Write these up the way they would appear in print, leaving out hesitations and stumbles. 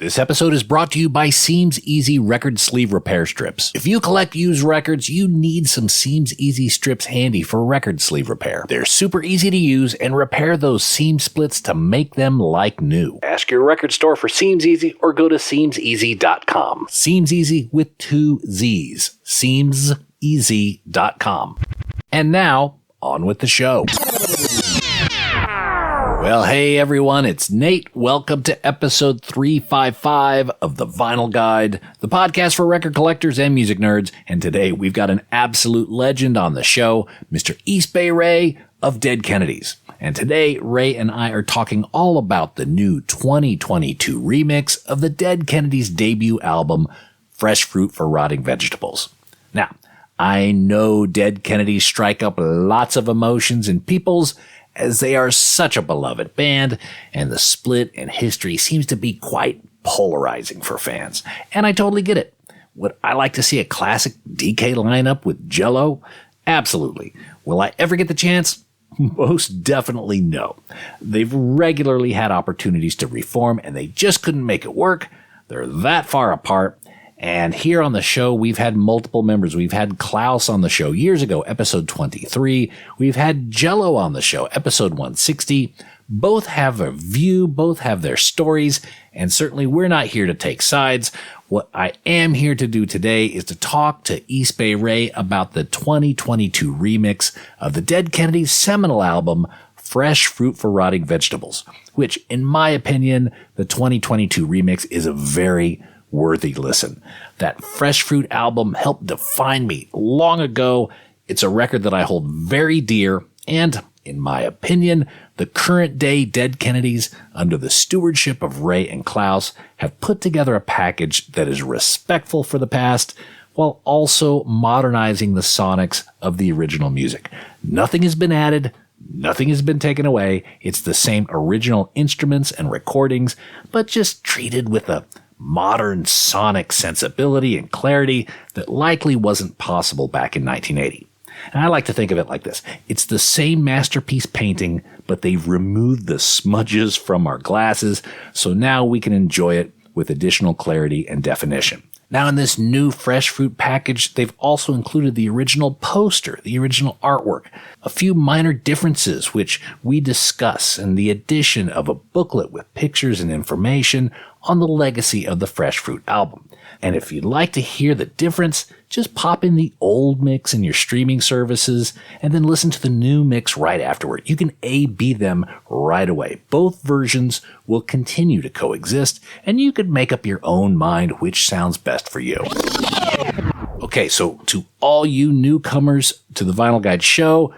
This episode is brought to you by Seams Easy Record Sleeve Repair Strips. If you collect used records, you need some Seams Easy strips handy for record sleeve repair. They're super easy to use and repair those seam splits to make them like new. Ask your record store for Seams Easy or go to seamseasy.com. Seams Easy with 2 Z's. seamseasy.com. And now, on with the show. Well, hey everyone, it's Nate. Welcome to episode 355 of The Vinyl Guide, the podcast for record collectors and music nerds. And today we've got an absolute legend on the show, Mr. East Bay Ray of Dead Kennedys. And today, Ray and I are talking all about the new 2022 remix of the Dead Kennedys' debut album, Fresh Fruit for Rotting Vegetables. Now, I know Dead Kennedys strike up lots of emotions in people's, as they are such a beloved band, and the split in history seems to be quite polarizing for fans. And I totally get it. Would I like to see a classic DK lineup with Jell-O? Absolutely. Will I ever get the chance? Most definitely no. They've regularly had opportunities to reform, and they just couldn't make it work. They're that far apart. And here on the show, we've had multiple members. We've had Klaus on the show years ago, episode 23. We've had Jell-O on the show, episode 160. Both have a view, both have their stories, and certainly we're not here to take sides. What I am here to do today is to talk to East Bay Ray about the 2022 remix of the Dead Kennedys' seminal album, Fresh Fruit for Rotting Vegetables, which, in my opinion, the 2022 remix is a very worthy listen. That Fresh Fruit album helped define me long ago. It's a record that I hold very dear, and in my opinion, the current day Dead Kennedys, under the stewardship of Ray and Klaus, have put together a package that is respectful for the past, while also modernizing the sonics of the original music. Nothing has been added, nothing has been taken away. It's the same original instruments and recordings, but just treated with a modern sonic sensibility and clarity that likely wasn't possible back in 1980. And I like to think of it like this. It's the same masterpiece painting, but they've removed the smudges from our glasses, so now we can enjoy it with additional clarity and definition. Now, in this new Fresh Fruit package, they've also included the original poster, the original artwork, a few minor differences which we discuss, and the addition of a booklet with pictures and information on the legacy of the Fresh Fruit album. And if you'd like to hear the difference, just pop in the old mix in your streaming services and then listen to the new mix right afterward. You can A/B them right away. Both versions will continue to coexist, and you could make up your own mind which sounds best for you. Okay, so to all you newcomers to the Vinyl Guide show,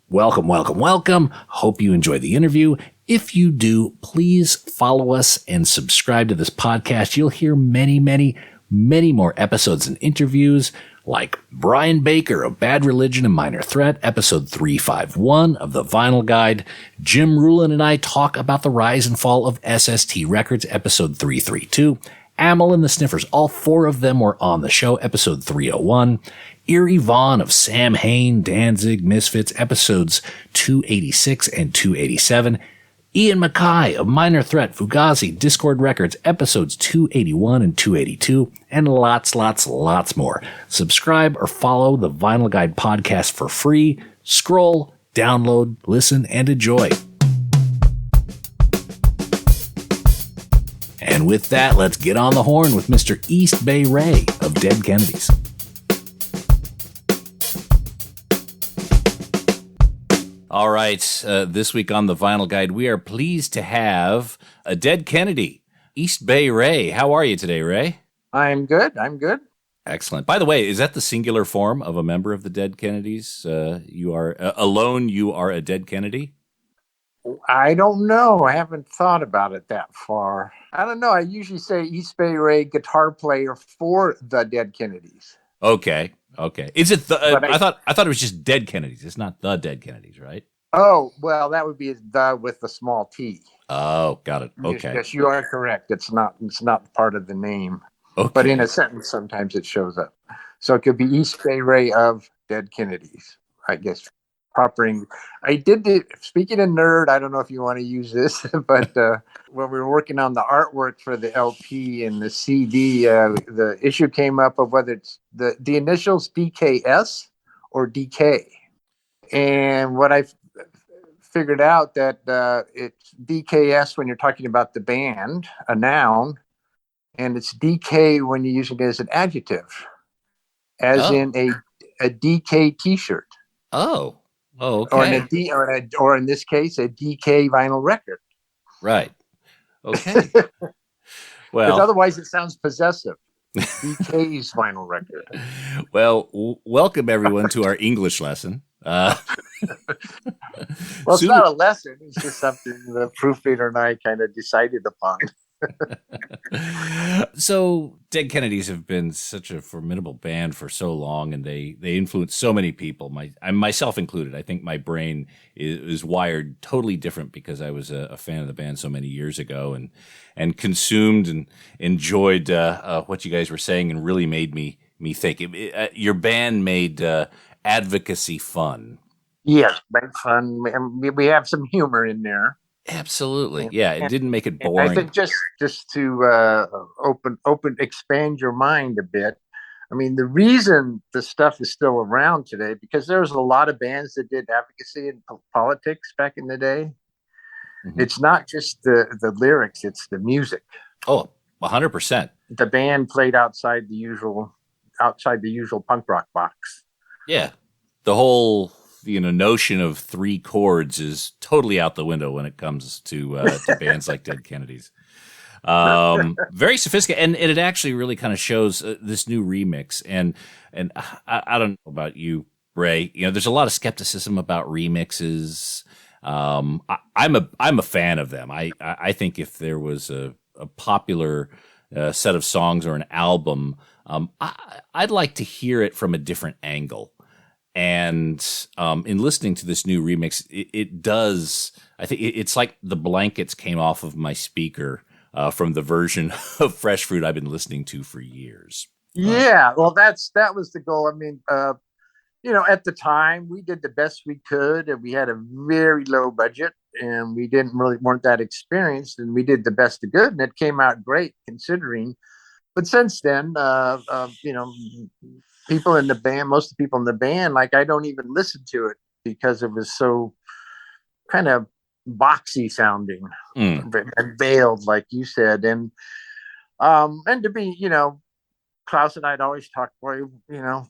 welcome, welcome, welcome. Hope you enjoy the interview. If you do, please follow us and subscribe to this podcast. You'll hear many, many, many more episodes and interviews like Brian Baker of Bad Religion and Minor Threat, episode 351 of the Vinyl Guide. Jim Rulin and I talk about the rise and fall of SST Records, episode 332. Amel and the Sniffers, all 4 of them were on the show, episode 301. Erie Vaughn of Sam Hain, Danzig, Misfits, episodes 286 and 287. Ian Mackay of Minor Threat, Fugazi, Discord Records, episodes 281 and 282, and lots more. Subscribe or follow the Vinyl Guide podcast for free. Scroll, download, listen, and enjoy. And with that, let's get on the horn with Mr. East Bay Ray of Dead Kennedys. All right, this week on the Vinyl Guide, we are pleased to have a Dead Kennedy, East Bay Ray. How are you today, Ray? I'm good. Excellent. By the way, is that the singular form of a member of the Dead Kennedys? You are alone, you are a Dead Kennedy? I don't know. I haven't thought about it that far. I don't know. I usually say East Bay Ray, guitar player for the Dead Kennedys. Okay. Is it the? I thought it was just Dead Kennedys. It's not the Dead Kennedys, right? Oh, well, that would be the with the small t. Oh, got it. Okay. Yes, you are correct. It's not part of the name. Okay. But in a sentence, sometimes it shows up. So it could be East Bay Ray of Dead Kennedys, I guess. proper English. I did speaking of nerd, I don't know if you want to use this, but when we were working on the artwork for the LP and the CD, the issue came up of whether it's the initials DKS or DK. And what I figured out that it's DKS when you're talking about the band, a noun, and it's DK when you're using it as an adjective, as in a DK T-shirt. Oh, okay. Or in this case, a DK vinyl record. Right. Okay. Well, because otherwise it sounds possessive. DK's vinyl record. Well, welcome everyone to our English lesson. Well, it's not a lesson. It's just something the proofreader and I kind of decided upon. So Dead Kennedys have been such a formidable band for so long, and they influence so many people, myself included. I think my brain is wired totally different because I was a fan of the band so many years ago, and consumed and enjoyed what you guys were saying, and really made me think. Your band made advocacy fun. Yes, made fun. We have some humor in there. Absolutely. Yeah, it didn't make it boring. I think just to expand your mind a bit. I mean, the reason the stuff is still around today, because there was a lot of bands that did advocacy and politics back in the day. Mm-hmm. It's not just the lyrics, it's the music. Oh, 100%. The band played outside the usual punk rock box. Yeah. The whole notion of 3 chords is totally out the window when it comes to bands like Dead Kennedys. Very sophisticated, and it actually really kind of shows this new remix. And I don't know about you, Ray. There's a lot of skepticism about remixes. I'm a fan of them. I think if there was a popular set of songs or an album, I'd like to hear it from a different angle. And in listening to this new remix, it does. I think it's like the blankets came off of my speaker from the version of Fresh Fruit I've been listening to for years. Yeah, well, that was the goal. I mean, at the time we did the best we could, and we had a very low budget, and we weren't that experienced, and we did the best of good, and it came out great considering. But since then, people in the band, most of the people in the band, like, I don't even listen to it because it was so kind of boxy sounding and veiled, like you said. And to be, Klaus and I'd always talk, boy, it'd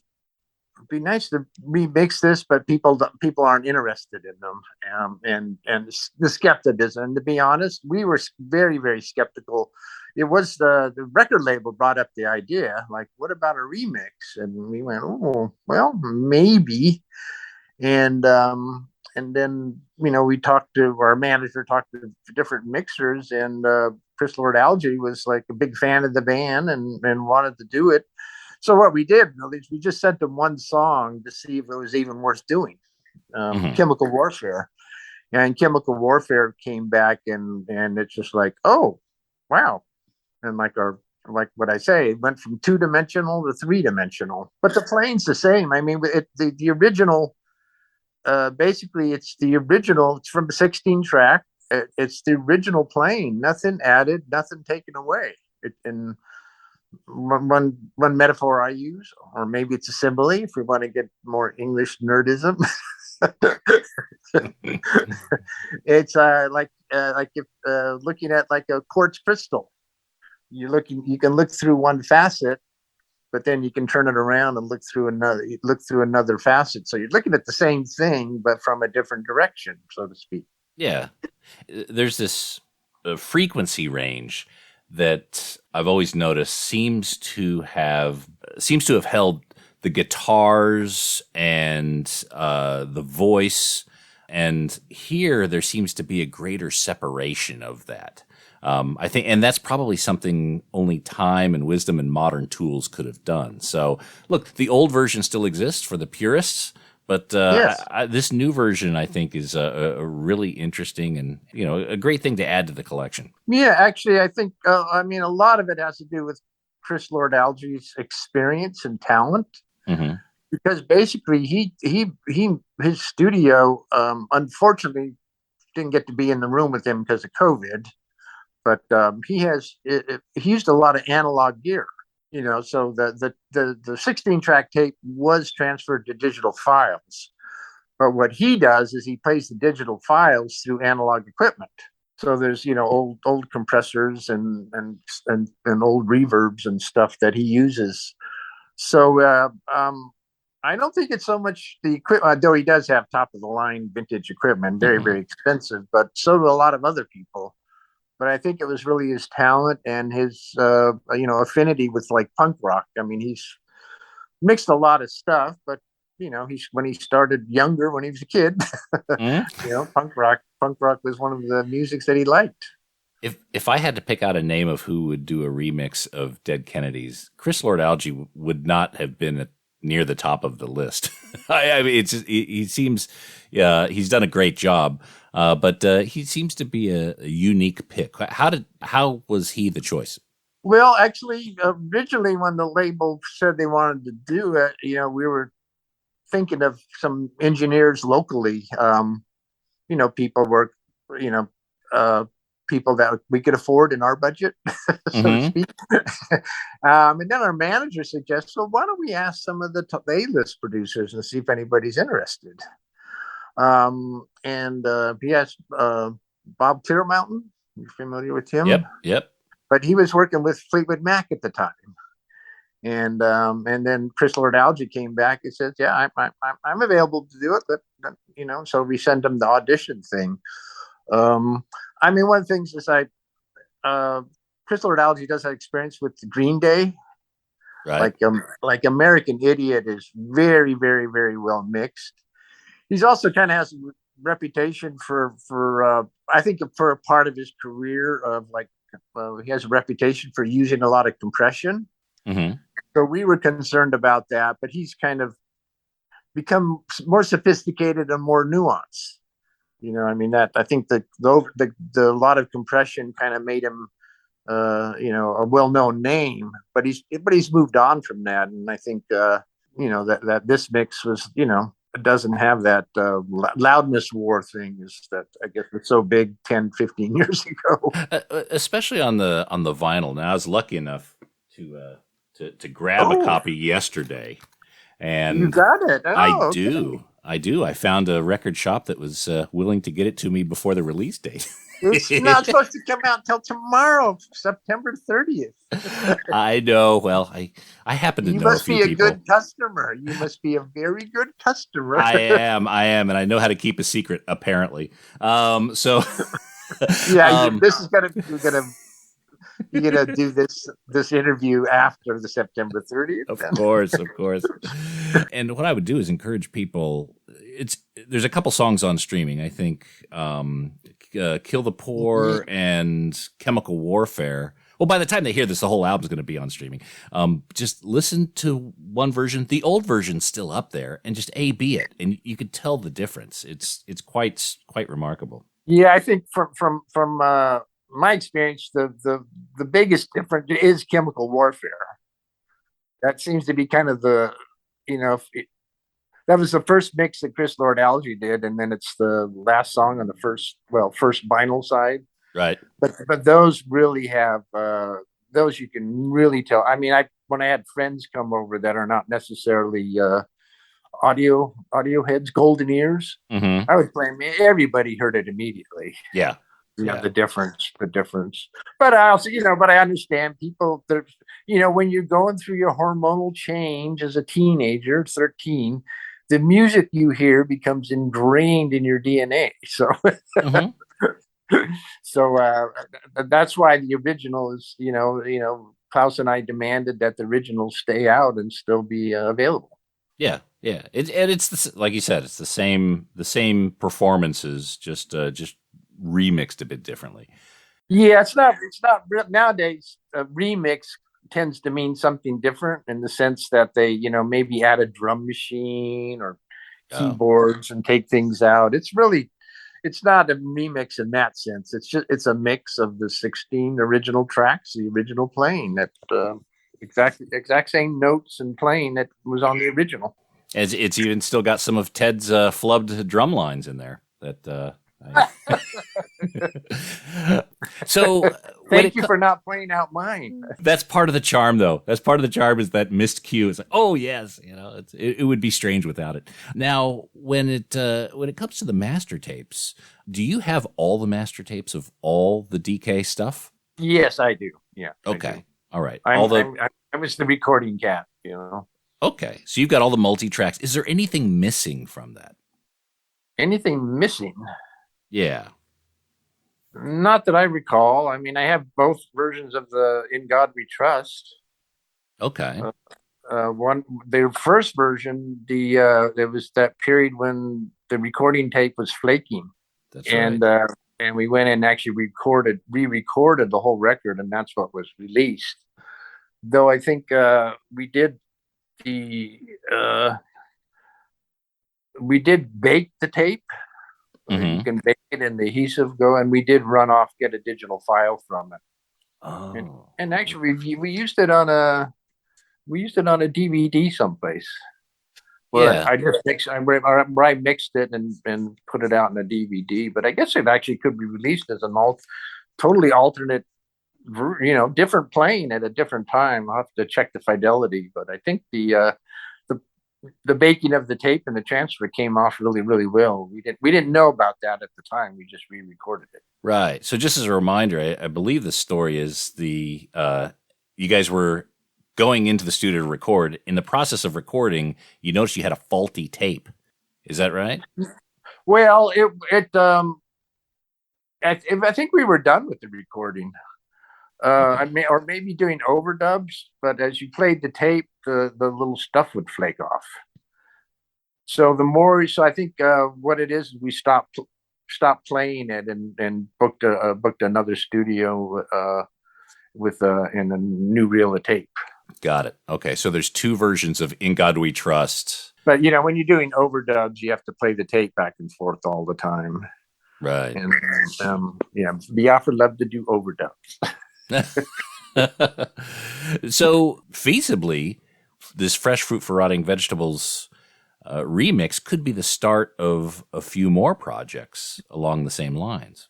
be nice to remix this, but people aren't interested in them. And the skepticism. And to be honest, we were very, very skeptical. It was the record label brought up the idea, like, what about a remix? And we went, oh, well, maybe. And then, we talked to our manager, talked to different mixers, and Chris Lord-Alge was like a big fan of the band and wanted to do it. So what we did, we just sent them one song to see if it was even worth doing, Chemical Warfare. And Chemical Warfare came back, and it's just like, oh, wow. And like what I say, it went from 2-dimensional to 3-dimensional. But the playing's the same. I mean, the original, basically, it's the original. It's from a 16-track. It's the original playing. Nothing added, nothing taken away. And one metaphor I use, or maybe it's a simile if we want to get more English nerdism. It's like if looking at like a quartz crystal. You can look through one facet, but then you can turn it around and look through another facet. So you're looking at the same thing, but from a different direction, so to speak. Yeah. There's this frequency range that I've always noticed seems to have held the guitars and the voice, and here there seems to be a greater separation of that. I think, and that's probably something only time and wisdom and modern tools could have done. So, look, the old version still exists for the purists, but yes. This new version, I think, is a really interesting and a great thing to add to the collection. Yeah, actually, I think a lot of it has to do with Chris Lord-Alge's experience and talent. Mm-hmm. because basically his studio, unfortunately, didn't get to be in the room with him because of COVID. But he used a lot of analog gear, so the 16 track tape was transferred to digital files. But what he does is he plays the digital files through analog equipment. So there's old compressors and old reverbs and stuff that he uses. So I don't think it's so much the equipment, though he does have top of the line vintage equipment, very, very expensive, but so do a lot of other people. But I think it was really his talent and his affinity with like punk rock. I mean, he's mixed a lot of stuff, but when he started younger, when he was a kid, punk rock was one of the musics that he liked. If I had to pick out a name of who would do a remix of Dead Kennedys, Chris Lord-Alge would not have been near the top of the list. I mean, he seems he's done a great job, but he seems to be a unique pick. How was he the choice? Well, actually, originally when the label said they wanted to do it, we were thinking of some engineers locally. People were, people that we could afford in our budget, so to speak. And then our manager suggested, well, why don't we ask some of the A-list producers and see if anybody's interested? And he asked Bob Clearmountain. You're familiar with him? Yep. But he was working with Fleetwood Mac at the time. And then Chris Lord-Alge came back and says, "Yeah, I'm available to do it." But so we sent him the audition thing. I mean, one of the things is Chris Lord-Alge does have experience with Green Day, right? Like American Idiot is very, very, very well mixed. He's also kind of has a reputation for I think for a part of his career of he has a reputation for using a lot of compression. So we were concerned about that, but he's kind of become more sophisticated and more nuanced. I mean, that I think the lot of compression kind of made him, a well-known name, but he's moved on from that. And I think, that this mix was, doesn't have that loudness war thing is that I guess was so big 10, 15 years ago. Especially on the vinyl. Now I was lucky enough to grab a copy yesterday, and you got it. I do. I found a record shop that was willing to get it to me before the release date. It's not supposed to come out till tomorrow, September 30th. I know. Well, I happen to know a few people. You must be a good customer. You must be a very good customer. I am, and I know how to keep a secret, apparently. So yeah, you're gonna do this interview after the September 30th. Of course. And what I would do is encourage people. There's a couple songs on streaming. I think "Kill the Poor" and "Chemical Warfare." Well, by the time they hear this, the whole album's going to be on streaming. Just listen to one version. The old version's still up there, and just A/B it, and you could tell the difference. It's quite remarkable. Yeah, I think from my experience, the biggest difference is Chemical Warfare. That seems to be kind of that was the first mix that Chris Lord-Alge did, and then it's the last song on the first vinyl side. Right. But those really have those you can really tell. I mean, when I had friends come over that are not necessarily audio heads, golden ears, I would play them. Everybody heard it immediately. Yeah. The difference. But I also, but I understand people that, when you're going through your hormonal change as a teenager, 13, the music you hear becomes ingrained in your DNA. So, so that's why the original is, Klaus and I demanded that the original stay out and still be available. Yeah. It's like you said, it's the same performances, just remixed a bit differently. Yeah, it's not nowadays. A remix tends to mean something different in the sense that they, maybe add a drum machine or keyboards and take things out. It's not a remix in that sense. It's a mix of the 16 original tracks, the original playing that exact same notes and playing that was on the original. As it's even still got some of Ted's flubbed drum lines in there. So thank you for not playing out mine. That's part of the charm, though. That's part of the charm is that missed cue. It's like, oh yes, it would be strange without it. Now, when it comes to the master tapes, do you have all the master tapes of all the DK stuff? Yes, I do. Yeah. Okay. All right. I was the recording cat. Okay, so you've got all the multi-tracks. Is there anything missing from that? Anything missing? Yeah. Not that I recall. I mean, I have both versions of the In God We Trust. Okay. The first version, there was that period when the recording tape was flaking. That's right. And we went and actually re-recorded the whole record, and that's what was released. Though I think we did bake the tape. Mm-hmm. You can bake it in the adhesive and we did get a digital file from it. Oh. And actually we used it on a DVD someplace. Yeah. I just I mixed it and put it out in a DVD, but I guess it actually could be released as totally alternate, different playing at a different time. I'll have to check the fidelity, but I think the baking of the tape and the transfer came off really, really well. We didn't know about that at the time. We just re-recorded it. Right. So just as a reminder, I believe the story is you guys were going into the studio to record. In the process of recording, you noticed you had a faulty tape. Is that right? Well, I think we were done with the recording. Or maybe doing overdubs, but as you played the tape, the little stuff would flake off. So I think what it is, we stopped playing it and booked another studio in a new reel of tape. Got it. Okay, so there's two versions of In God We Trust. But when you're doing overdubs, you have to play the tape back and forth all the time. Right. And Biafra loved to do overdubs. So feasibly, this Fresh Fruit for Rotting Vegetables remix could be the start of a few more projects along the same lines.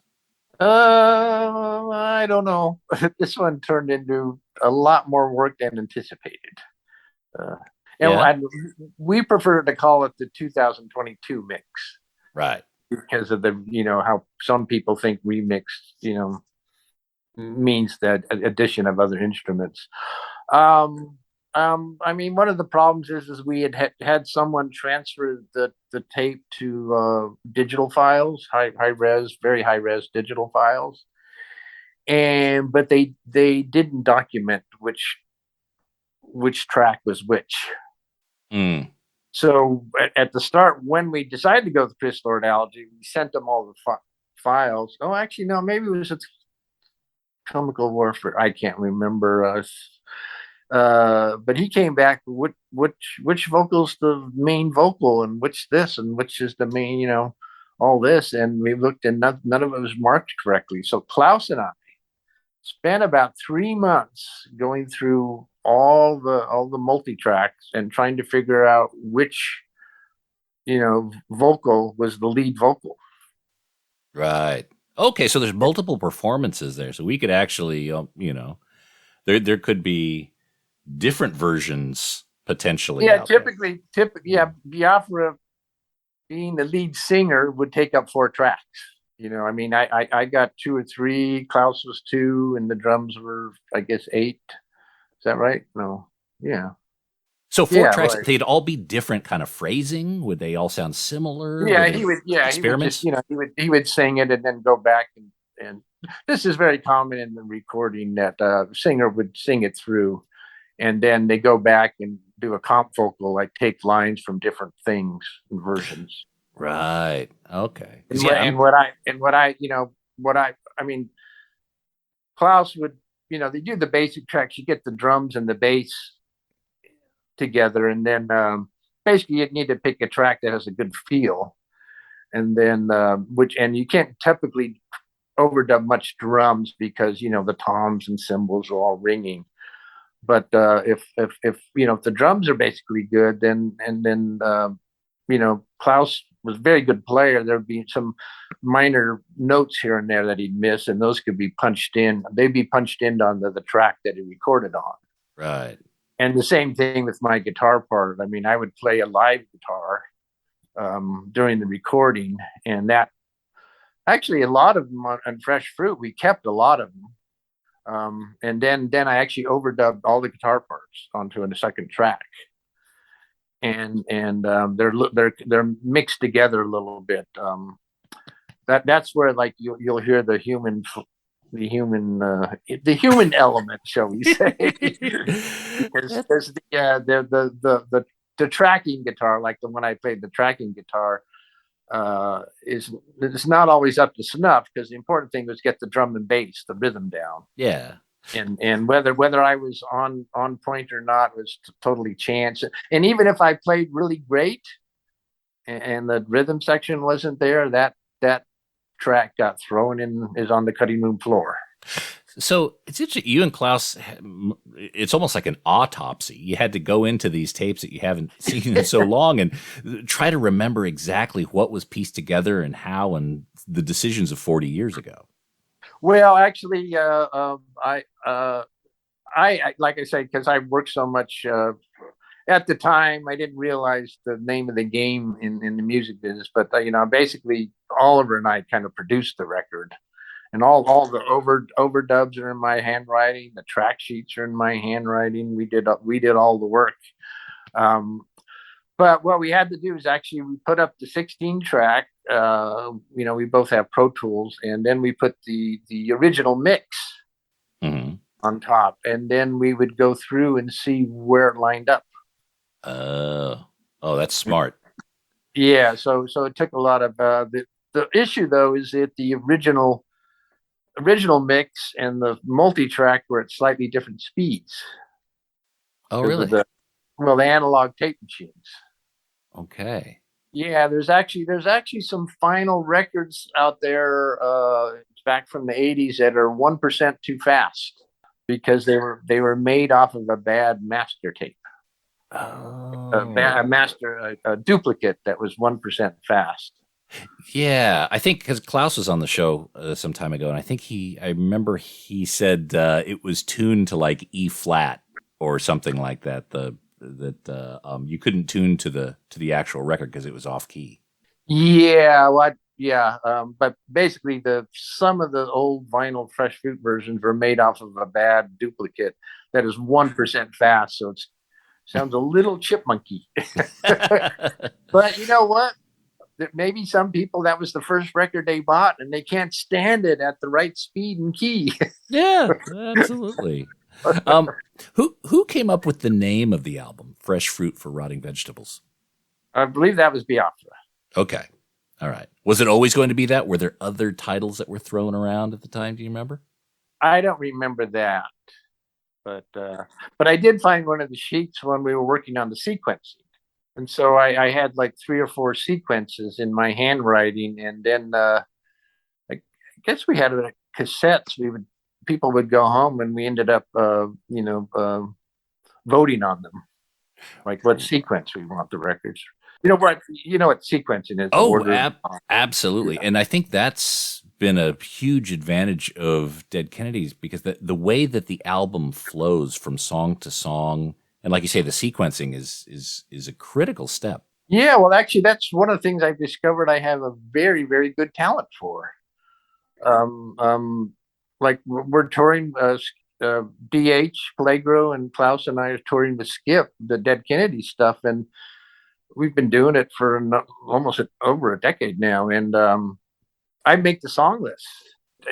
I don't know. This one turned into a lot more work than anticipated. And we prefer to call it the 2022 mix. Right. Because of how some people think remix, means that addition of other instruments. I mean, one of the problems is we had someone transfer the tape to digital files, very high res digital files, but they didn't document which track was which. Mm. So at the start, when we decided to go with Chris Lord-Alge, we sent them all the files. Oh, actually, no, maybe it was a Chemical Warfare. I can't remember. But he came back. Which vocal's the main vocal, and which this, and which is the main, all this. And we looked, and none of it was marked correctly. So Klaus and I spent about 3 months going through all the multi-tracks and trying to figure out which vocal was the lead vocal. Right. Okay, so there's multiple performances there, so we could actually there could be different versions potentially. Typically Biafra being the lead singer would take up 4 tracks. I mean, I got 2 or 3, Klaus was 2, and the drums were, I guess, 8. Is that right? No. Yeah. So 4 tracks, right. They'd all be different kind of phrasing? Would they all sound similar? Yeah, he would. Yeah, experiments? He would sing it and then go back and this is very common in the recording that singer would sing it through, and then they go back and do a comp vocal, like take lines from different things and versions. Right. Okay. I mean, Klaus would, they do the basic tracks. You get the drums and the bass together, and then basically you'd need to pick a track that has a good feel, and then and you can't typically overdub much drums because the toms and cymbals are all ringing. But if if the drums are basically good, then Klaus was a very good player. There'd be some minor notes here and there that he'd miss, and those could be punched in. They'd be punched in on the track that he recorded on. Right. And the same thing with my guitar part. I mean, I would play a live guitar during the recording, and that actually a lot of them on Fresh Fruit, we kept a lot of them. And then I actually overdubbed all the guitar parts onto a second track, and they're mixed together a little bit. That's where like you'll hear the human element, shall we say? because the tracking guitar, like the one I played, the tracking guitar, is not always up to snuff, because the important thing was get the drum and bass, the rhythm down. Yeah. And whether I was on point or not was totally chance. And even if I played really great and the rhythm section wasn't there, that track got thrown in, is on the cutting room floor. So it's interesting. You and Klaus, it's almost like an autopsy. You had to go into these tapes that you haven't seen in so long and try to remember exactly what was pieced together and how, and the decisions of 40 years ago. Well, actually, I like I say, because I worked so much at the time, I didn't realize the name of the game in the music business. But basically, Oliver and I kind of produced the record. And all the overdubs are in my handwriting. The track sheets are in my handwriting. We did all the work. But what we had to do is actually we put up the 16 track. We both have Pro Tools, and then we put the original mix on top, and then we would go through and see where it lined up. Oh, that's smart. Yeah. So it took a lot of the issue though is that the original mix and the multitrack were at slightly different speeds. Oh, really? The analog tape machines. Okay. Yeah, there's actually some final records out there back from the 80s that are 1% too fast because they were made off of a bad master tape. Oh. A duplicate that was 1% fast. Yeah, I think because Klaus was on the show some time ago, and I remember he said it was tuned to like E flat or something like that. You couldn't tune to the actual record because it was off key. Yeah, but basically some of the old vinyl Fresh Fruit versions were made off of a bad duplicate that is 1% fast, so it sounds a little chipmunky. But you know what? Maybe some people, that was the first record they bought and they can't stand it at the right speed and key. Yeah, absolutely. Who came up with the name of the album, Fresh Fruit for Rotting Vegetables? I believe that was Biafra. Okay. All right. Was it always going to be that? Were there other titles that were thrown around at the time? Do you remember? I don't remember that. But I did find one of the sheets when we were working on the sequencing. And so I had like 3 or 4 sequences in my handwriting, and then I guess we had cassettes. People would go home, and we ended up voting on them, like what sequence we want the records. You know what sequencing is? Oh, absolutely. And I think that's been a huge advantage of Dead Kennedys, because the way that the album flows from song to song. And like you say, the sequencing is a critical step. Yeah, well, actually, that's one of the things I've discovered I have a very, very good talent for. Like we're touring, DH, Peligro, and Klaus and I are touring with Skip, the Dead Kennedy stuff, and we've been doing it for almost over a decade now. And I make the song list,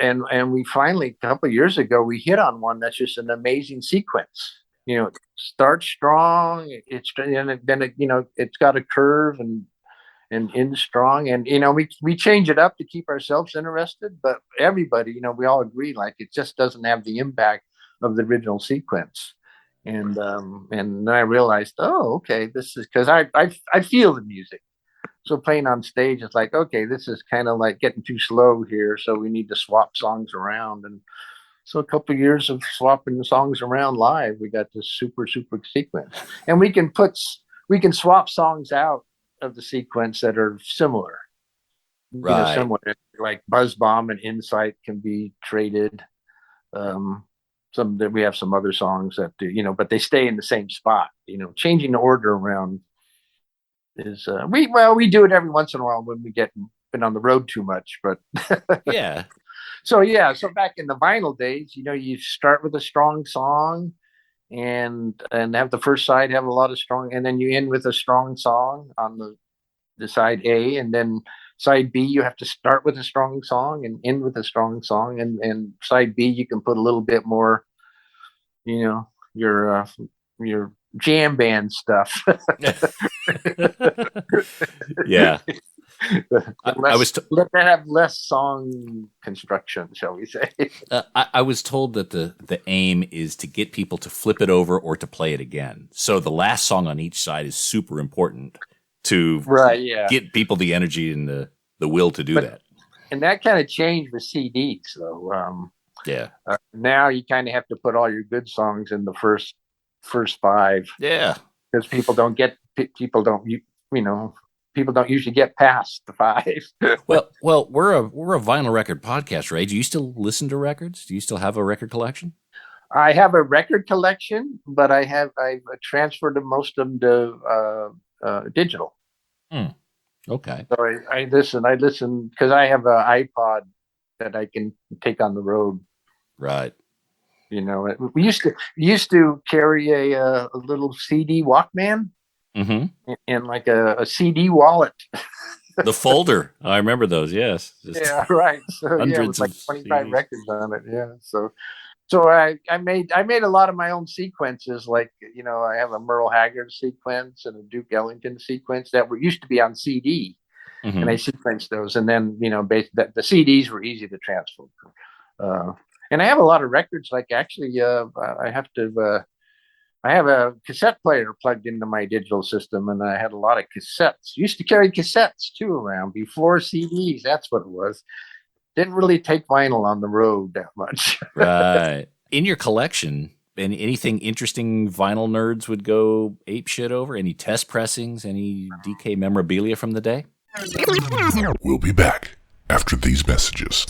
and we finally, a couple of years ago, we hit on one that's just an amazing sequence. Start strong. It's got a curve and end strong, and we change it up to keep ourselves interested. But everybody, we all agree, like it just doesn't have the impact of the original sequence. And then I realized, oh, okay, this is because I feel the music. So playing on stage, it's like, okay, this is kind of like getting too slow here, so we need to swap songs around. And So a couple of years of swapping the songs around live, we got this super sequence, and we can swap songs out of the sequence that are similar. Right. Similar, like Buzz Bomb and Insight can be traded. We have some other songs that do, but they stay in the same spot. Changing the order around is we do it every once in a while when we been on the road too much, but yeah. So back in the vinyl days, you start with a strong song and have the first side have a lot of strong, and then you end with a strong song on the side A, and then side B, you have to start with a strong song and end with a strong song, and side B, you can put a little bit more, your jam band stuff. Yeah. Let that have less song construction, shall we say? I was told that the aim is to get people to flip it over or to play it again. So the last song on each side is super important to get people the energy and the will to do that. And that kind of changed with CDs, though. Now you kind of have to put all your good songs in the first five. Yeah, because people don't usually get past the five. well, we're a vinyl record podcast, Ray. Do you still listen to records? Do you still have a record collection? I have a record collection, but I've transferred most of them to digital. Okay. So I listen because I have an iPod that I can take on the road. Right. We used to carry a little CD Walkman. Mm-hmm. And like a CD wallet. The folder. I remember those. Yes. Yeah. Right. So hundreds with like 25 CDs. records on it. Yeah. So I made a lot of my own sequences. Like, I have a Merle Haggard sequence and a Duke Ellington sequence that used to be on CD. Mm-hmm. And I sequenced those. And then, the CDs were easy to transfer. And I have a lot of records. Like actually, I have a cassette player plugged into my digital system, and I had a lot of cassettes. Used to carry cassettes too around before CDs. That's what it was. Didn't really take vinyl on the road that much. Right. In your collection, anything interesting vinyl nerds would go ape shit over? Any test pressings? Any DK memorabilia from the day? We'll be back after these messages.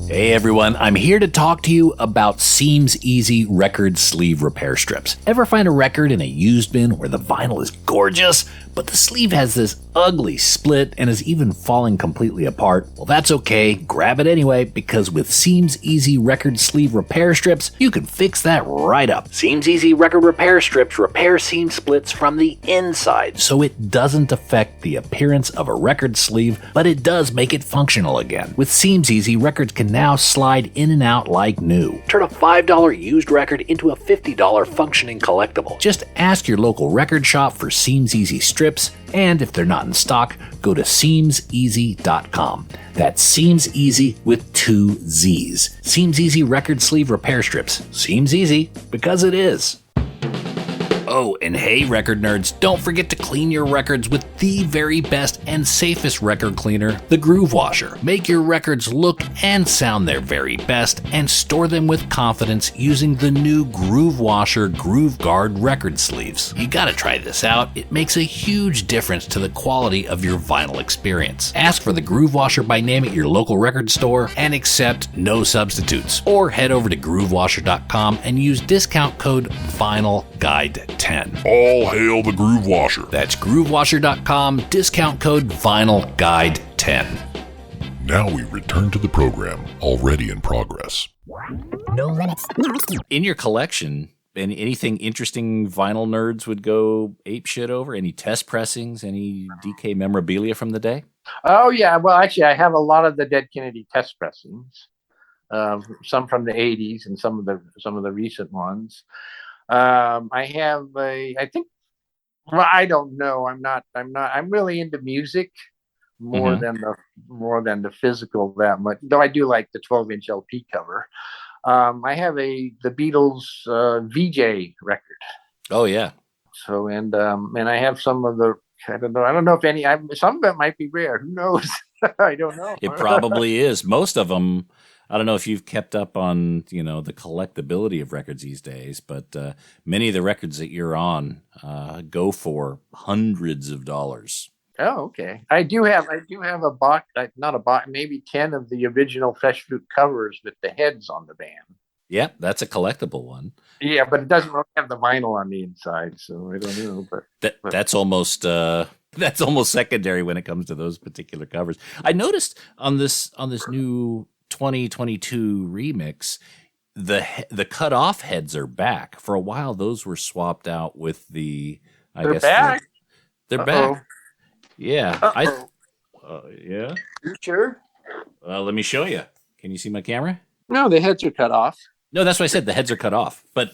Hey everyone, I'm here to talk to you about Seems Easy record sleeve repair strips. Ever find a record in a used bin where the vinyl is gorgeous, but the sleeve has this ugly split and is even falling completely apart? Well, that's okay. Grab it anyway, because with Seems Easy record sleeve repair strips, you can fix that right up. Seems Easy record repair strips repair seam splits from the inside, so it doesn't affect the appearance of a record sleeve, but it does make it functional again. With Seems Easy, records can now slide in and out like new. Turn a $5 used record into a $50 functioning collectible. Just ask your local record shop for Seems Easy strips, and if they're not in stock, go to seamseasy.com. That's Seems Easy with 2 Z's. Seems Easy record sleeve repair strips. Seems easy because it is. Oh, and hey, record nerds, don't forget to clean your records with the very best and safest record cleaner, the Groove Washer. Make your records look and sound their very best and store them with confidence using the new Groove Washer Groove Guard record sleeves. You gotta try this out. It makes a huge difference to the quality of your vinyl experience. Ask for the Groove Washer by name at your local record store and accept no substitutes. Or head over to groovewasher.com and use discount code VINYLGUIDE10. All hail the Groove Washer. That's groovewasher.com, discount code VINYLGUIDE10. Now we return to the program, already in progress. No limits. In your collection, anything interesting vinyl nerds would go ape shit over? Any test pressings? Any DK memorabilia from the day? Oh, yeah. Well, actually, I have a lot of the Dead Kennedy test pressings. Some from the 80s and some of the recent ones. I have I don't know. I'm really into music more than the physical that much, though I do like the 12-inch LP cover. I have the Beatles VJ record. Oh yeah. So and I have some of the I don't know if any some of it might be rare. Who knows? I don't know. It probably is. Most of them I don't know if you've kept up on, the collectability of records these days, but many of the records that you're on go for hundreds of dollars. Oh, okay. I do have a box, not a box, maybe 10 of the original Fresh Fruit covers with the heads on the band. Yep, that's a collectible one. Yeah, but it doesn't really have the vinyl on the inside, so I don't know. But that's almost secondary when it comes to those particular covers. I noticed on this new 2022 remix, the cut off heads are back. For a while, those were swapped out with the. They're back. They're back. Yeah. Yeah. You sure? Let me show you. Can you see my camera? No, the heads are cut off. No, that's what I said. The heads are cut off. But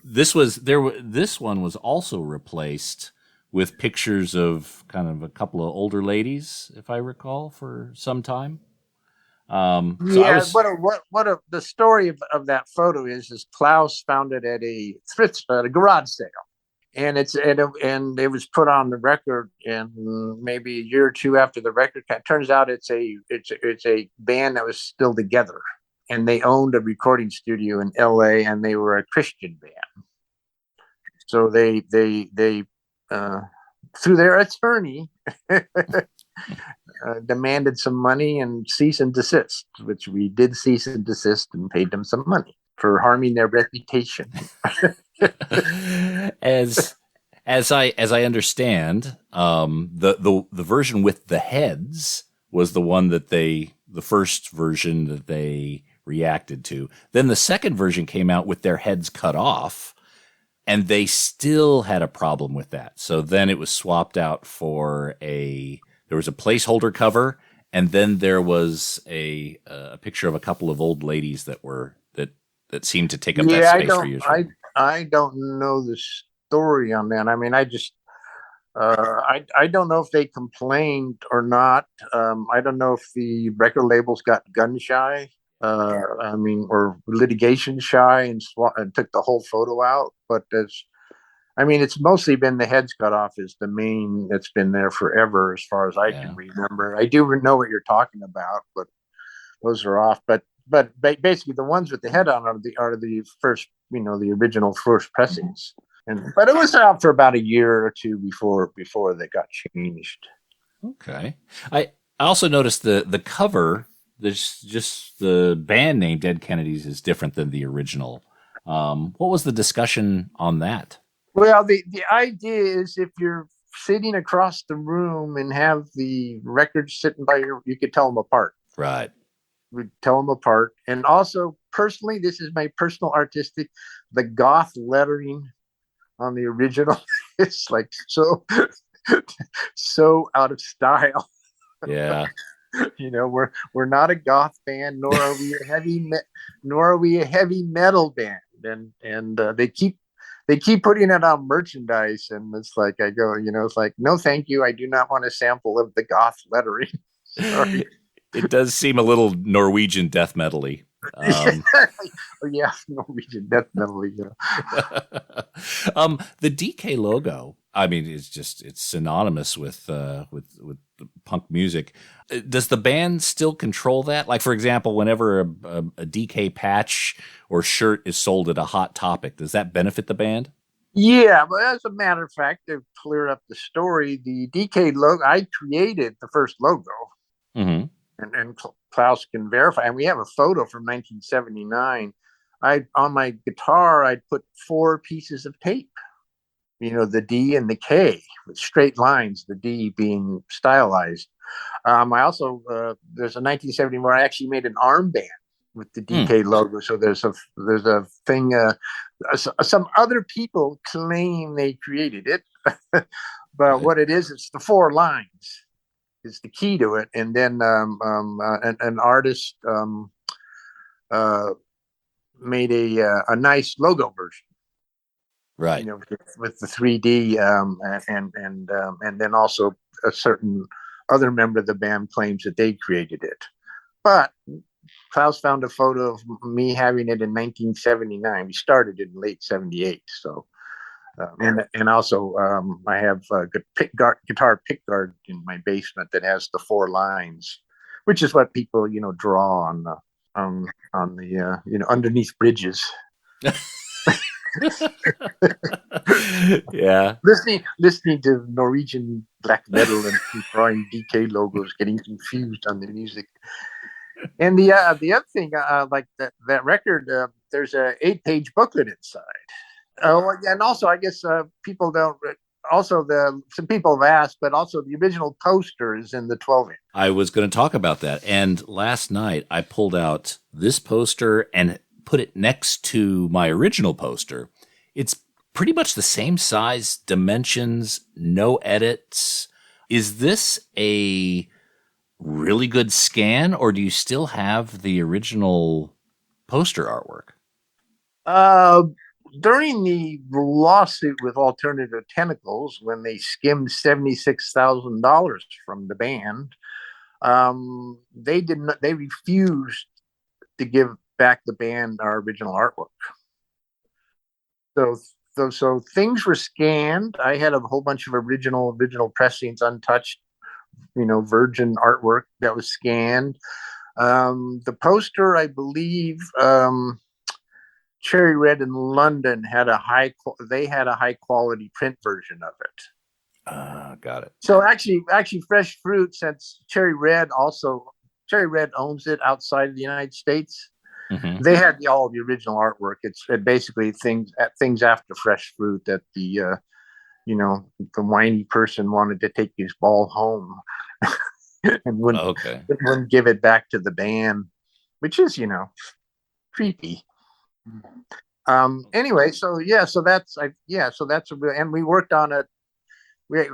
this one was also replaced with pictures of kind of a couple of older ladies, if I recall, for some time. The story of that photo is Klaus found it at a garage sale. And it was put on the record, and maybe a year or two after the record, turns out it's a band that was still together, and they owned a recording studio in L.A. and they were a Christian band. So they through their attorney demanded some money and cease and desist, which we did cease and desist and paid them some money for harming their reputation. As I understand, the version with the heads was the one that the first version that they reacted to. Then the second version came out with their heads cut off, and they still had a problem with that. So then it was swapped out for there was a placeholder cover, and then there was a picture of a couple of old ladies that seemed to take up that space for you. I don't know the story on that. I mean, I just I don't know if they complained or not. I don't know if the record labels got gun shy. Or litigation shy and took the whole photo out. But it's mostly been the heads cut off is the main that's been there forever, as far as I can remember. I do know what you're talking about, but those are off. But basically, the ones with the head on are the first, the original first pressings. But it was out for about a year or two before they got changed. Okay, I also noticed the cover. There's just the band name Dead Kennedys is different than the original. What was the discussion on that? Well, the idea is if you're sitting across the room and have the records sitting by you could tell them apart. Right. We'd tell them apart. And also, personally, this is my personal artistic, the goth lettering on the original is like so out of style. Yeah. We're not a goth band, nor are we a heavy metal band, and they keep putting it on merchandise, and it's like I go, it's like, no, thank you, I do not want a sample of the goth lettering. Sorry. It does seem a little Norwegian death metal-y. Norwegian death metal-y. The DK logo, it's synonymous with punk music. Does the band still control that? Like, for example, whenever a DK patch or shirt is sold at a Hot Topic, does that benefit the band? Yeah, but as a matter of fact, to clear up the story, the DK logo, I created the first logo. Mm-hmm. And Klaus can verify. And we have a photo from 1979. On my guitar, I'd put 4 pieces of tape. The D and the K with straight lines, the D being stylized. I also, there's a 1970 where I actually made an armband with the DK logo. So there's a thing, some other people claim they created it, but what it is, it's the 4 lines is the key to it. And then an artist made a nice logo version. Right. With the 3D, and then also a certain other member of the band claims that they created it. But Klaus found a photo of me having it in 1979. We started in late 78. So, and also I have a guitar pickguard in my basement that has the 4 lines, which is what people, draw on the underneath bridges. Yeah. Listening to Norwegian black metal and drawing DK logos, getting confused on the music. And the other thing, like that record, there's a 8-page booklet inside. Oh, and also I guess people don't. Also, some people have asked, but also the original poster is in the 12-inch. I was going to talk about that. And last night I pulled out this poster and put it next to my original poster. It's pretty much the same size, dimensions, no edits. Is this a really good scan, or do you still have the original poster artwork? During the lawsuit with Alternative Tentacles, when they skimmed $76,000 from the band, they refused to give back the band our original artwork. So things were scanned. I had a whole bunch of original pressings, untouched, virgin artwork that was scanned. The poster, I believe, Cherry Red in London had a high quality print version of it. Got it. So actually, Fresh Fruit, since Cherry Red owns it outside of the United States, they had all the original artwork. It's basically things after Fresh Fruit that the whiny person wanted to take his ball home and wouldn't give it back to the band, which is creepy. Anyway, so that's and we worked on it. I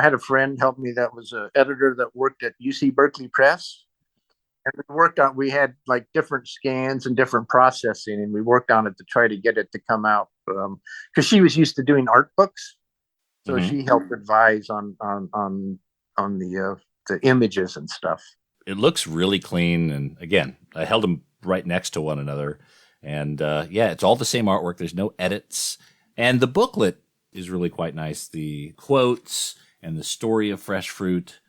had a friend help me that was an editor that worked at UC Berkeley Press, and we had like different scans and different processing, and we worked on it to try to get it to come out because she was used to doing art books, so she helped advise on the images and stuff. It looks really clean, and again, I held them right next to one another, and it's all the same artwork. There's no edits, and the booklet is really quite nice. The quotes and the story of Fresh Fruit,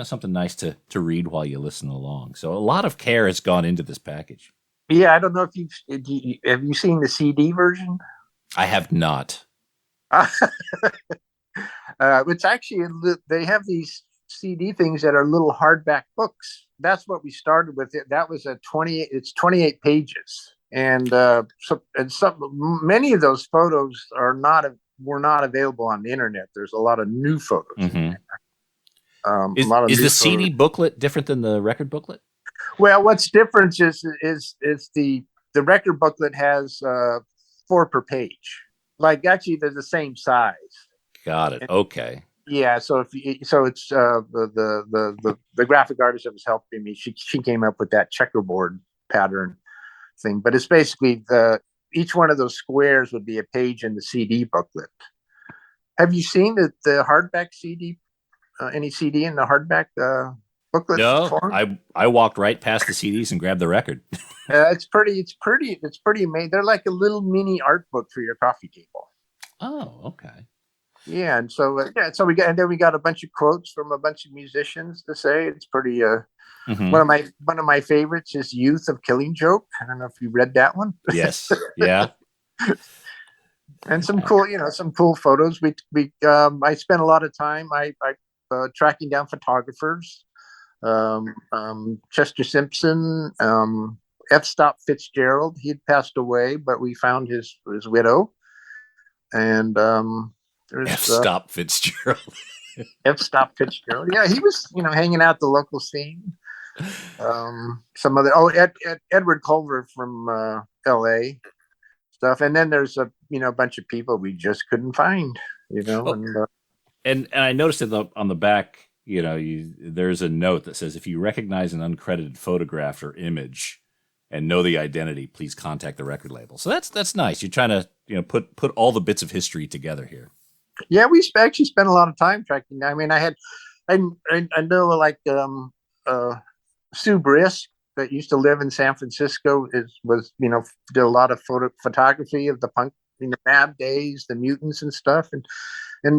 something nice to read while you listen along. So a lot of care has gone into this package. Yeah, I don't know if have you seen the CD version? I have not. It's actually, they have these CD things that are little hardback books. That's what we started with. That was it's 28 pages. And many of those photos were not available on the internet. There's a lot of new photos. Is the CD booklet different than the record booklet? Well, what's different is the record booklet has 4 per page. Like actually, they're the same size. Got it. Okay. Yeah. So it's the graphic artist that was helping me. She came up with that checkerboard pattern thing, but it's basically each one of those squares would be a page in the CD booklet. Have you seen the hardback CD? Any CD in the hardback booklet? No, form? I walked right past the CDs and grabbed the record. It's pretty amazing. They're like a little mini art book for your coffee table. Oh, okay. Yeah, and so we got a bunch of quotes from a bunch of musicians to say. It's pretty. One of my favorites is "Youth of Killing Joke." I don't know if you read that one. Yes. Yeah. And some cool photos. I spent a lot of time tracking down photographers. Chester Simpson, F. Stop Fitzgerald. He had passed away, but we found his widow. And F. Stop Fitzgerald. F. Stop Fitzgerald. Yeah, he was hanging out the local scene. Some other Edward Culver from L.A. stuff, and then there's a bunch of people we just couldn't find. And I noticed on the back, there's a note that says if you recognize an uncredited photograph or image and know the identity, please contact the record label. So that's nice. You're trying to put all the bits of history together here. Yeah, we actually spent a lot of time tracking. I mean, I know like Sue Brisk that used to live in San Francisco did a lot of photography of the punk Mab days, the Mutants and stuff, and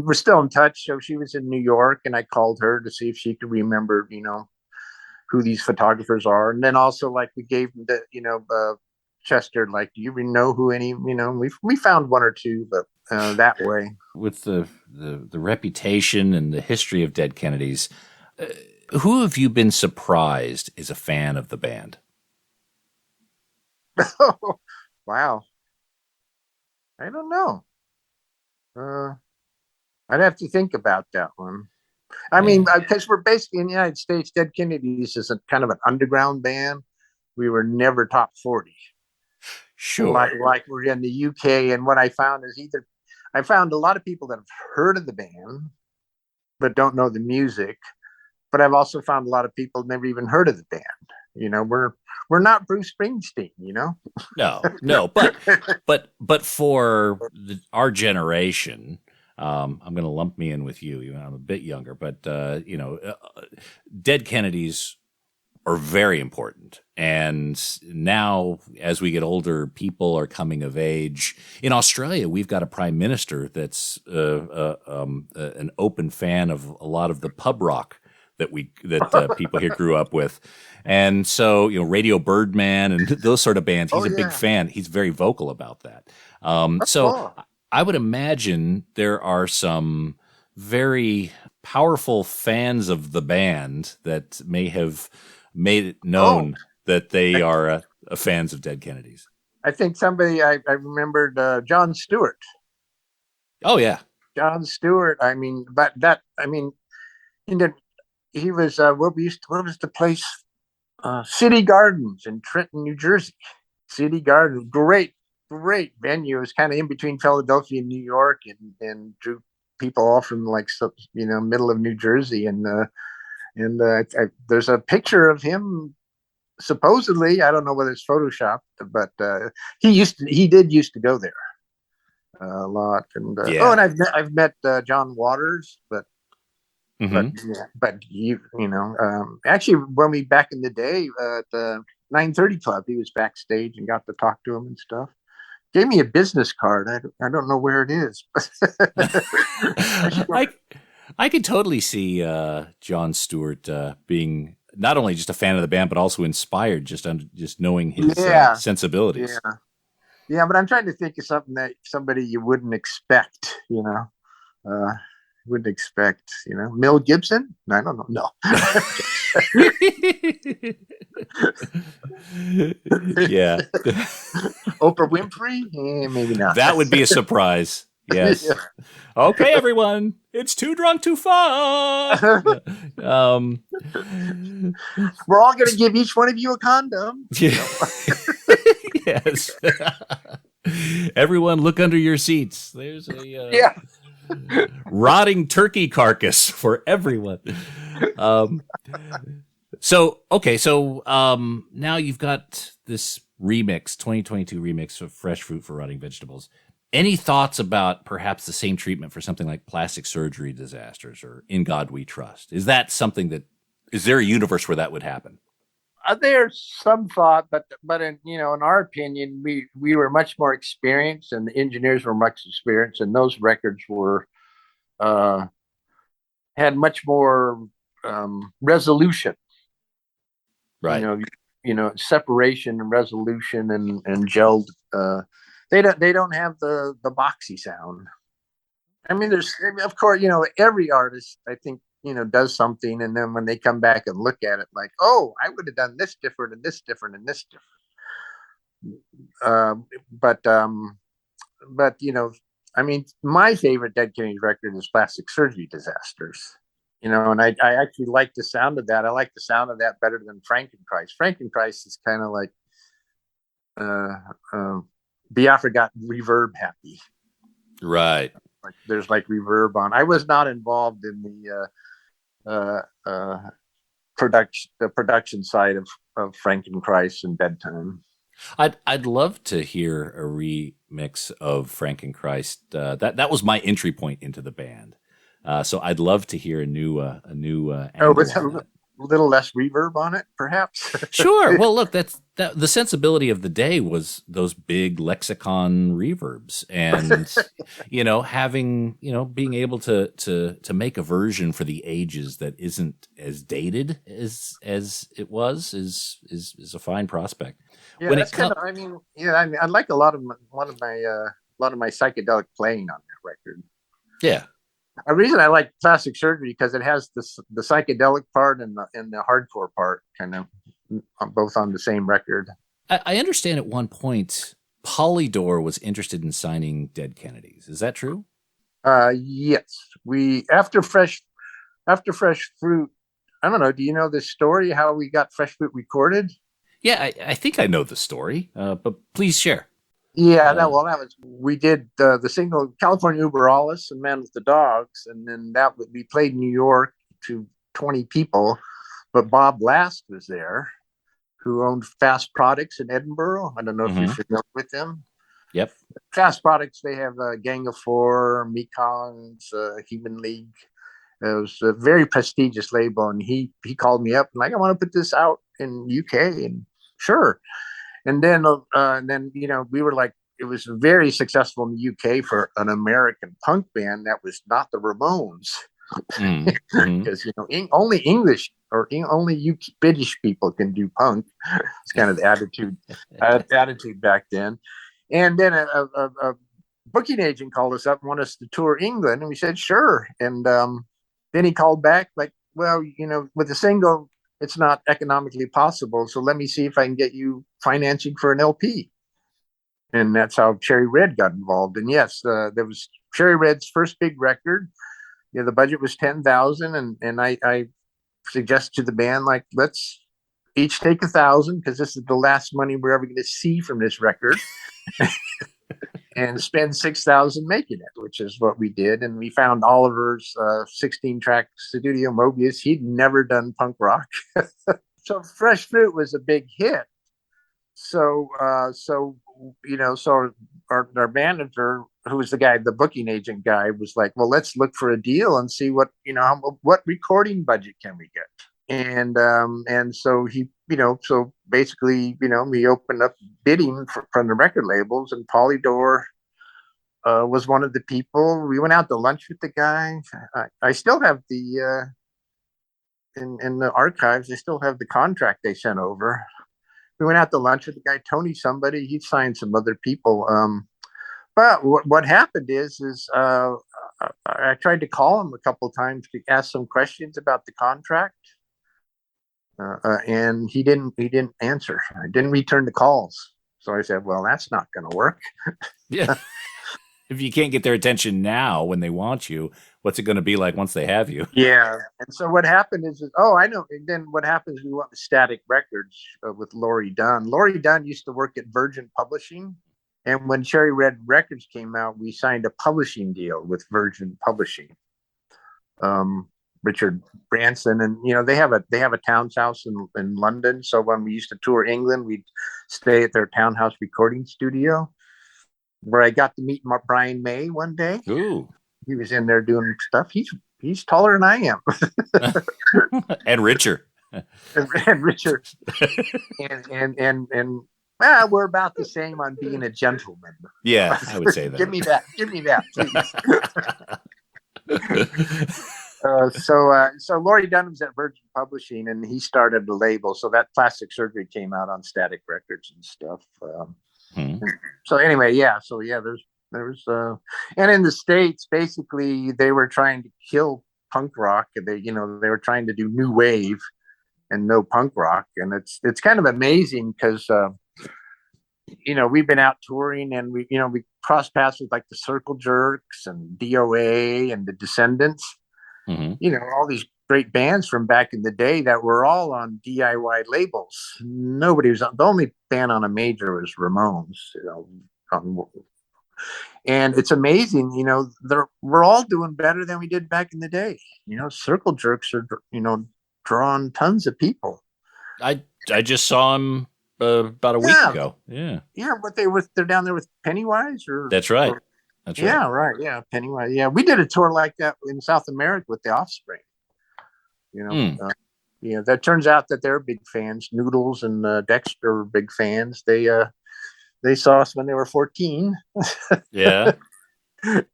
we're still in touch. So she was in New York, and I called her to see if she could remember who these photographers are. And then also like we gave them the, Chester, like, do you even know who any, we found one or two, but that way. With the reputation and the history of Dead Kennedys, who have you been surprised is a fan of the band? Wow. I don't know. I'd have to think about that one. I mean, because we're basically in the United States, Dead Kennedys is a kind of an underground band. We were never top 40. Sure. Like we're in the UK. And what I found is I found a lot of people that have heard of the band, but don't know the music. But I've also found a lot of people never even heard of the band. We're not Bruce Springsteen, No, but for our generation, I'm going to lump me in with you. Even I'm a bit younger, but Dead Kennedys are very important. And now, as we get older, people are coming of age. In Australia, we've got a prime minister that's an open fan of a lot of the pub rock that people here grew up with. And so, Radio Birdman and those sort of bands, he's a big fan. He's very vocal about that. So I would imagine there are some very powerful fans of the band that may have made it known that they are fans of Dead Kennedys. I think somebody, I remembered John Stewart. Oh, yeah. John Stewart. I mean, he was, what was the place? City Gardens in Trenton, New Jersey. City Gardens, great venue. It was kind of in between Philadelphia and New York, and drew people all from middle of New Jersey. And there's a picture of him. Supposedly, I don't know whether it's photoshopped, but he did used to go there a lot. And and I've met John Waters, but. Mm-hmm. But actually, when we back in the day at the 930 Club, he was backstage and got to talk to him and stuff. Gave me a business card. I don't know where it is. I could totally see John Stewart being not only just a fan of the band, but also inspired just knowing his sensibilities. Yeah, but I'm trying to think of somebody you wouldn't expect. Wouldn't expect, Mel Gibson? I don't know. No. Yeah. Oprah Winfrey? Maybe not. That would be a surprise. Yes. Yeah. Okay, everyone. It's Too Drunk Too Far. We're all going to give each one of you a condom. Yes. Everyone, look under your seats. There's a rotting turkey carcass for everyone. So now you've got this 2022 remix of Fresh Fruit for Rotting Vegetables. Any thoughts about perhaps the same treatment for something like Plastic Surgery Disasters or In God We Trust? Is there a universe where that would happen? There's some thought, but in our opinion, we were much more experienced, and the engineers were much experienced, and those records were had much more resolution. Right. Separation and resolution and gelled. They don't have the boxy sound. I mean, of course, every artist, I think, does something, and then when they come back and look at it, like, oh, I would have done this different and this different and this different. But I mean, my favorite Dead Kennedys record is Plastic Surgery Disasters. And I actually like the sound of that. I like the sound of that better than Frankenchrist. Frankenchrist is kind of like Biafra got reverb happy. Right. Like there's like reverb on. I was not involved in the production side of Frankenchrist and Bedtime. I'd love to hear a remix of Frankenchrist. That was my entry point into the band. So I'd love to hear a new angle on that. little less reverb on it, perhaps. Sure. Well, look, the sensibility of the day was those big lexicon reverbs, and being able to make a version for the ages that isn't as dated as it was is a fine prospect. Yeah, that's kind of. I mean, I like a lot of my psychedelic playing on that record. Yeah. A reason I like Plastic Surgery because it has the psychedelic part and the hardcore part kind of both on the same record. I understand at one point Polydor was interested in signing Dead Kennedys. Is that true? Yes. After Fresh Fruit. I don't know. Do you know this story? How we got Fresh Fruit recorded? Yeah, I think I know the story, but please share. Yeah, we did the single California Uber Alles and Man with the Dogs, and then we played New York to 20 people, but Bob Last was there, who owned Fast Products in Edinburgh. I don't know if you're familiar with them. Yep. Fast Products, they have Gang of Four, Mekong's, Human League. It was a very prestigious label, and he called me up and like, I want to put this out in UK, and sure. And then we were like, it was very successful in the UK for an American punk band that was not the Ramones, because only English or only British people can do punk. It's kind of the attitude back then. And then a booking agent called us up and wanted us to tour England, and we said sure. And then he called back like, well, with the single, it's not economically possible, so let me see if I can get you financing for an LP. And that's how Cherry Red got involved. And yes, there was Cherry Red's first big record. The budget was $10,000, and I suggested to the band, like, let's each take $1,000 because this is the last money we're ever going to see from this record, and spend $6,000 making it, which is what we did. And we found Oliver's 16-track Studio Mobius. He'd never done punk rock. So Fresh Fruit was a big hit. So our manager, who was the booking agent guy, was like, well, let's look for a deal and see what recording budget can we get. And so he, so basically, we opened up bidding from the record labels, and Polydor was one of the people. We went out to lunch with the guy. I still have the in the archives. I still have the contract they sent over. We went out to lunch with the guy, Tony somebody. He signed some other people. But what happened is I tried to call him a couple of times to ask some questions about the contract. And he didn't answer. I didn't return the calls. So I said, well, that's not going to work. Yeah. If you can't get their attention now when they want you, what's it going to be like once they have you? Yeah. And so what happened is, I know. And then what happens, we went to Static Records with Laurie Dunn. Laurie Dunn used to work at Virgin Publishing. And when Cherry Red Records came out, we signed a publishing deal with Virgin Publishing. Richard Branson, and they have a townhouse in London. So when we used to tour England, we'd stay at their townhouse recording studio, where I got to meet Brian May one day. Ooh. He was in there doing stuff. He's taller than I am. And richer. and richer. and we're about the same on being a gentleman. Yeah, I would say that. Give me that, please. So Laurie Dunn was at Virgin Publishing, and he started the label. So that Plastic Surgery came out on Static Records and stuff. So anyway, yeah. So yeah, there's and in the States, basically they were trying to kill punk rock. They were trying to do new wave and no punk rock, and it's kind of amazing because we've been out touring, and we crossed paths with like the Circle Jerks and DOA and the Descendants. All these great bands from back in the day that were all on DIY labels. Nobody was the only band on a major was Ramones. And it's amazing. We're all doing better than we did back in the day. Circle Jerks are drawing tons of people. I just saw them about a week ago. Yeah. But they're down there with Pennywise, or that's right. That's right. Yeah, right. Yeah, Pennywise. Yeah, we did a tour like that in South America with the Offspring. Yeah, that turns out that they're big fans. Noodles and Dexter are big fans. They saw us when they were 14. Yeah.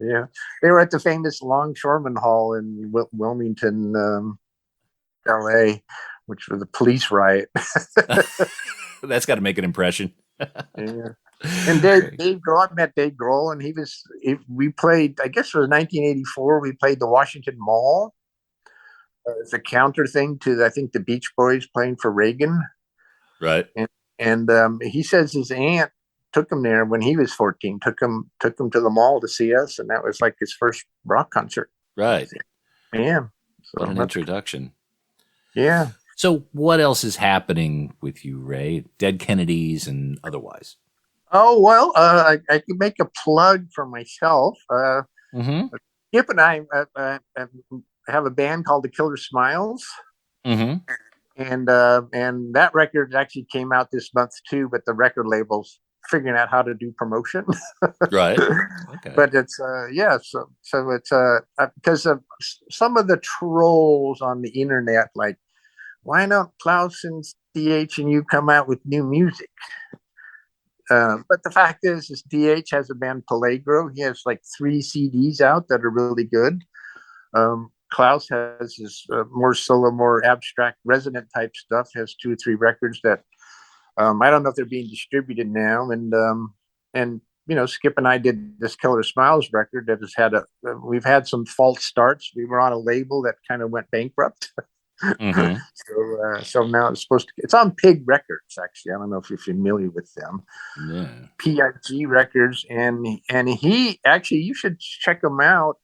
Yeah, they were at the famous Longshoreman Hall in Wilmington, L.A., which was the police riot. That's got to make an impression. Yeah. And Dave Grohl, I met Dave Grohl, and we played, I guess it was 1984, we played the Washington Mall. It's a counter thing to, I think, the Beach Boys playing for Reagan. Right. And he says his aunt took him there when he was 14, took him to the mall to see us, and that was like his first rock concert. Right. Yeah. So what an introduction. Yeah. So what else is happening with you, Ray? Dead Kennedys and otherwise? Oh, well, I can make a plug for myself. Skip and I have a band called the Killer Smiles. Mm-hmm. And that record actually came out this month too, but the record label's figuring out how to do promotion. Right. Okay. But it's so it's because of some of the trolls on the internet, like, why don't Klaus and DH and you come out with new music? But the fact is DH has a band Peligro. He has like 3 CDs out that are really good. Klaus has his more solo, more abstract, resonant type stuff. Has 2 or 3 records that I don't know if they're being distributed now. And you know, Skip and I did this Killer Smiles record that has had we've had some false starts. We were on a label that kind of went bankrupt. Mm-hmm. So now it's on Pig Records, actually. I don't know if you're familiar with them. Yeah. PIG Records, and he actually, you should check him out.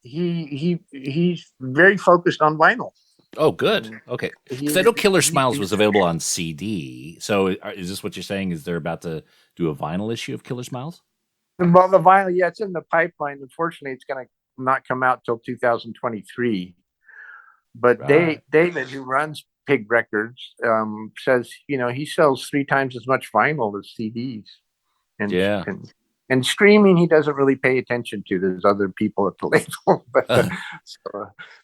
He's very focused on vinyl. Oh, good. Okay. Because I know Killer Smiles was available on CD. So is this what you're saying? Is they're about to do a vinyl issue of Killer Smiles? Well, the vinyl, yeah, it's in the pipeline. Unfortunately, it's going to not come out till 2023. But Right. David, who runs Pig Records, says, you know, he sells 3 times as much vinyl as CDs. And streaming, he doesn't really pay attention to. There's other people at the label.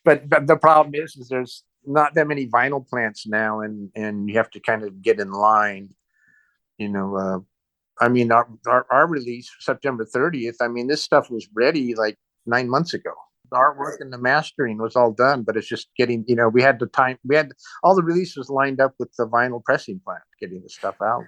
But the problem is there's not that many vinyl plants now, and you have to kind of get in line. You know, I mean, our release, September 30th, I mean, this stuff was ready like 9 months ago. The artwork and the mastering was all done, but it's just getting, you know, we had all the releases lined up with the vinyl pressing plant, getting the stuff out.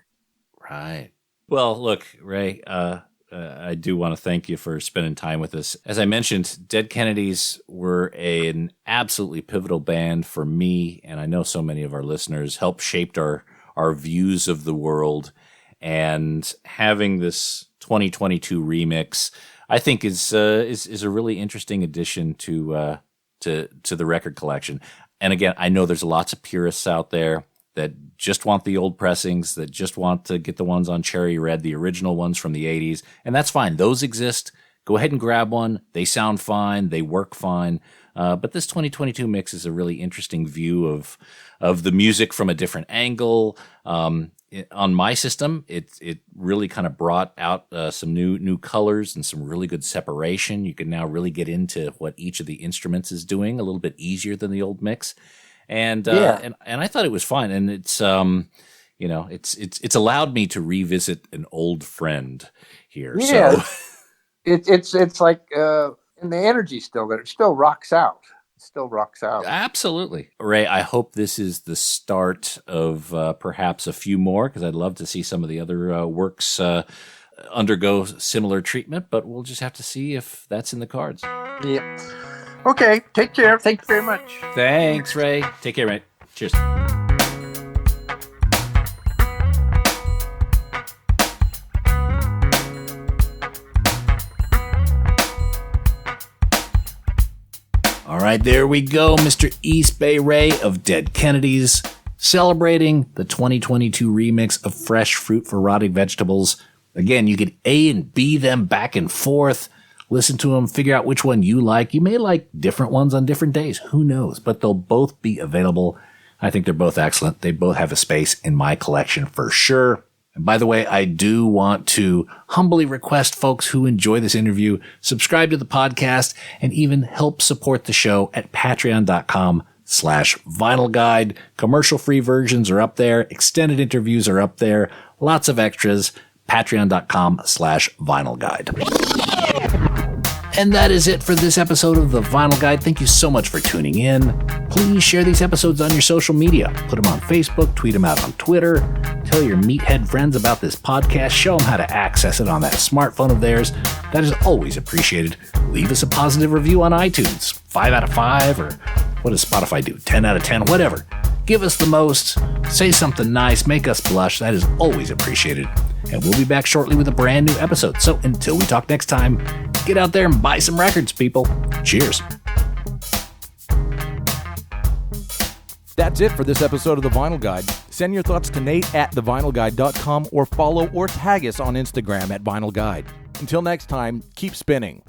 Right. Well, look, Ray, I do want to thank you for spending time with us. As I mentioned, Dead Kennedys were an absolutely pivotal band for me, and I know so many of our listeners, helped shape our views of the world. And having this 2022 remix, I think is a really interesting addition to the record collection. And again, I know there's lots of purists out there that just want the old pressings, that just want to get the ones on Cherry Red, the original ones from the 80s. And that's fine. Those exist. Go ahead and grab one. They sound fine. They work fine. But this 2022 mix is a really interesting view of the music from a different angle. On my system, it really kind of brought out some new colors and some really good separation. You can now really get into what each of the instruments is doing a little bit easier than the old mix. And I thought it was fun, and it's you know, it's allowed me to revisit an old friend here. Yeah. So it's like and the energy's still there. It still rocks out. It still rocks out. Absolutely. Ray, I hope this is the start of perhaps a few more, because I'd love to see some of the other works undergo similar treatment, but we'll just have to see if that's in the cards. Yep. Okay, take care. Thank you very much. Thanks, Ray. Take care, mate. Cheers. All right, there we go, Mr. East Bay Ray of Dead Kennedys, celebrating the 2022 remix of Fresh Fruit for Rotting Vegetables. Again, you could A and B them back and forth. Listen to them, figure out which one you like. You may like different ones on different days. Who knows? But they'll both be available. I think they're both excellent. They both have a space in my collection for sure. And by the way, I do want to humbly request folks who enjoy this interview subscribe to the podcast and even help support the show at patreon.com/ patreon.com/Vinyl Guide. Commercial-free versions are up there. Extended interviews are up there. Lots of extras. Patreon.com/Vinyl Guide. And that is it for this episode of The Vinyl Guide. Thank you so much for tuning in. Please share these episodes on your social media. Put them on Facebook, tweet them out on Twitter. Tell your meathead friends about this podcast. Show them how to access it on that smartphone of theirs. That is always appreciated. Leave us a positive review on iTunes. 5 out of 5, or what does Spotify do? 10 out of 10, whatever. Give us the most. Say something nice. Make us blush. That is always appreciated. And we'll be back shortly with a brand new episode. So until we talk next time, get out there and buy some records, people. Cheers. That's it for this episode of The Vinyl Guide. Send your thoughts to Nate at thevinylguide.com or follow or tag us on Instagram at Vinyl Guide. Until next time, keep spinning.